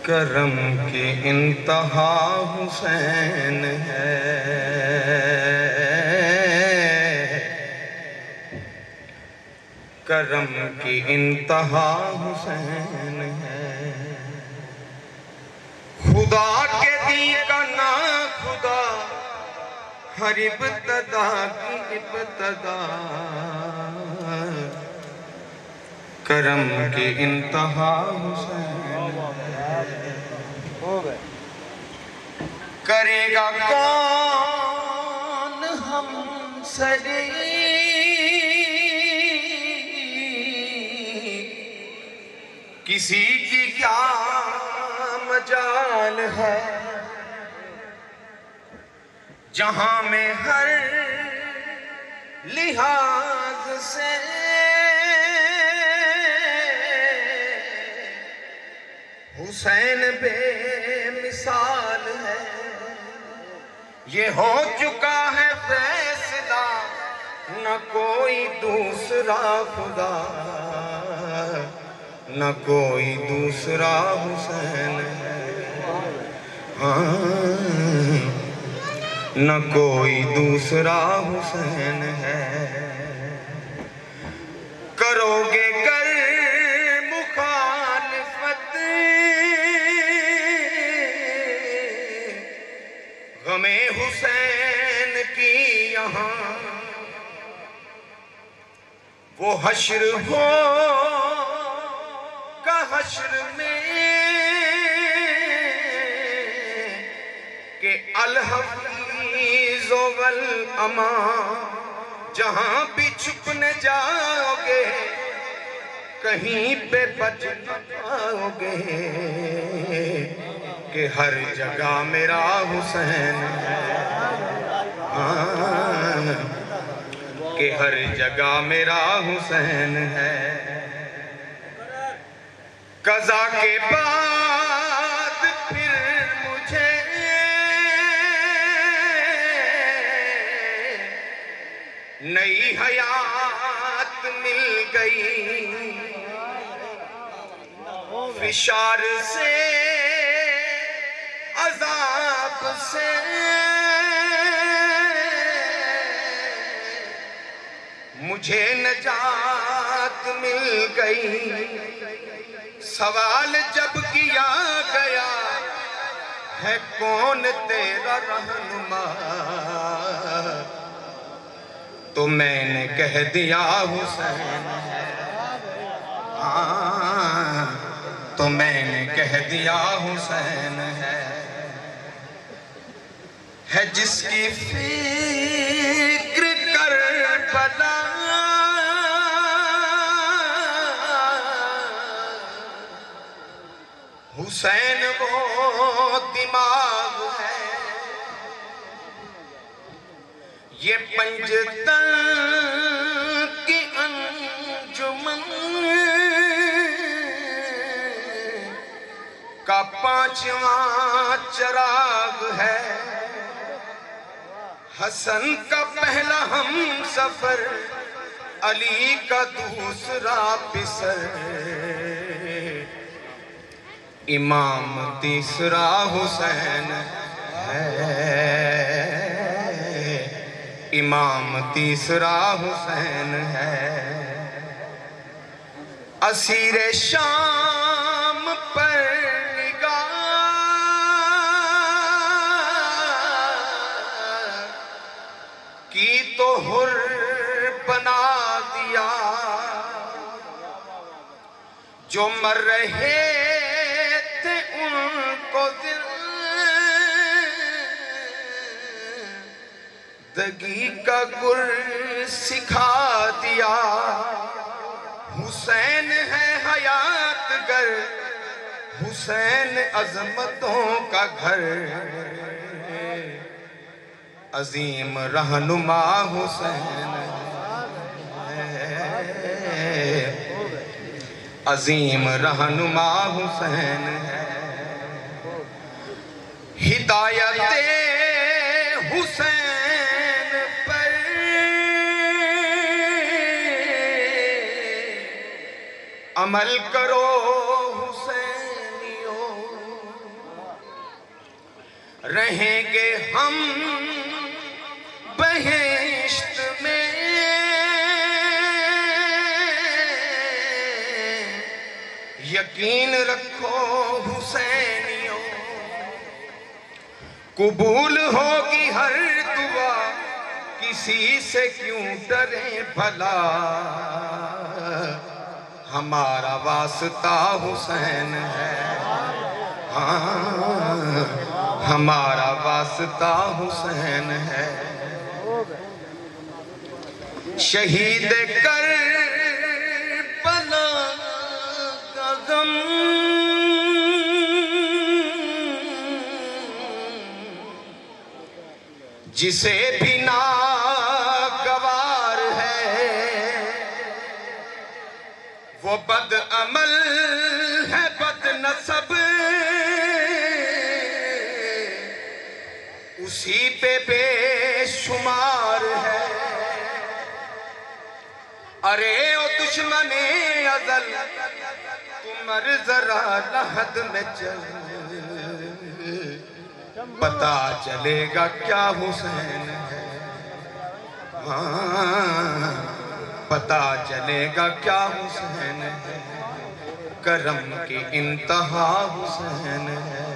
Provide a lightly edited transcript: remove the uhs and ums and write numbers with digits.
کرم کی انتہا حسین ہے، کرم کی انتہا حسین ہے، خدا کے دی کا نا خدا، ہر ابتدا کی ابتدا، کرم کی انتہا حسین ہے۔ کرے گا کون ہم سری کسی کی کیا مجال ہے، جہاں میں ہر لحاظ سے حسین بے مثال ہے، یہ ہو چکا ہے فیصلہ، نہ کوئی دوسرا خدا، نہ کوئی دوسرا حسین ہے، نہ کوئی دوسرا حسین ہے۔ کرو گے گر مخالفت غم حسین کی یہاں، وہ حشر ہو کا حشر میں کہ الحفیظ والامان، جہاں بھی چھپنے جاؤ گے کہیں پہ بچ نہ پاؤ گے، کہ ہر جگہ میرا حسین ہے، کہ ہر جگہ میرا حسین ہے۔ قضا کے بعد پھر مجھے نئی حیات مل گئی، فشار سے عذاب سے مجھے نجات مل گئی، سوال جب کیا گیا ہے کون تیرا رہنما، تو میں نے کہہ دیا حسین ہے، تو میں نے کہہ دیا حسین ہے جس کی فکر کربلا حسین وہ دماغ ہے، یہ پنجتن کی انجمن کا پانچواں چراغ ہے، حسن کا پہلا ہم سفر، علی کا دوسرا پسر، امام تیسرا حسین ہے، امام تیسرا حسین ہے۔ اسیر شام پر نگاہ کی تو حر بنا دیا، جو مر رہے تھے ان کو زندگی کا گر سکھا دیا، حسین ہے حیات گر، حسین عظمتوں کا گھر، عظیم رہنما حسین ہے، عظیم رہنما حسین ہے۔ ہدایت حسین پر عمل کرو حسینیوں، رہیں گے ہم بہشت میں، یقین رکھو حسینیوں، قبول ہوگی ہر دعا، کسی سے کیوں ڈریں بھلا، ہمارا واسطہ حسین ہے، ہاں ہمارا واسطہ حسین ہے۔ شہید کربلا کا غم جسے بھی ناگوار ہے، وہ بد عمل ہے بد نسب، اسی پہ بے شمار ہے۔ ارے او دشمن ازل، تو مر ذرا لحد میں چل، پتا چلے گا کیا حسین ہے، ہاں پتا چلے گا کیا حسین ہے، کرم کی انتہا حسین ہے۔